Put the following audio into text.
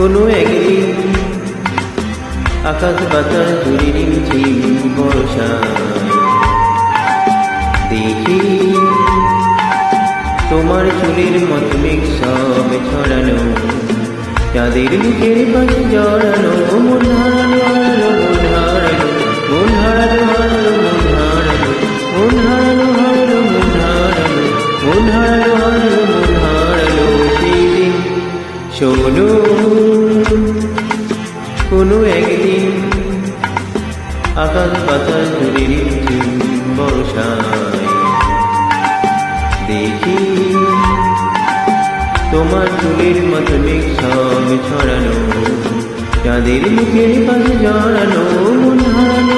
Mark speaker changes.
Speaker 1: কোনো একদিন আকাশ বাতাস জুড়ে রিমঝিম বর্ষায় দেখি তোমার চুলের মতো মেঘ সব ছড়ানো, চাঁদের বুকের পাশে জড়ানো, মন হারানো হারানো মন হারানো, মন হারানো হারানো মন হারানো, মন হারানো হারানো মন হারানো সেই দিন। শোনো কোনো একদিন আকাশ বাতাস জুড়ে রিমঝিম বর্ষায় দেখি তোমার চুলের মতো মেঘ সব ছড়ানো, চাঁদের মুখের পাশে জড়ানো, মন হারানো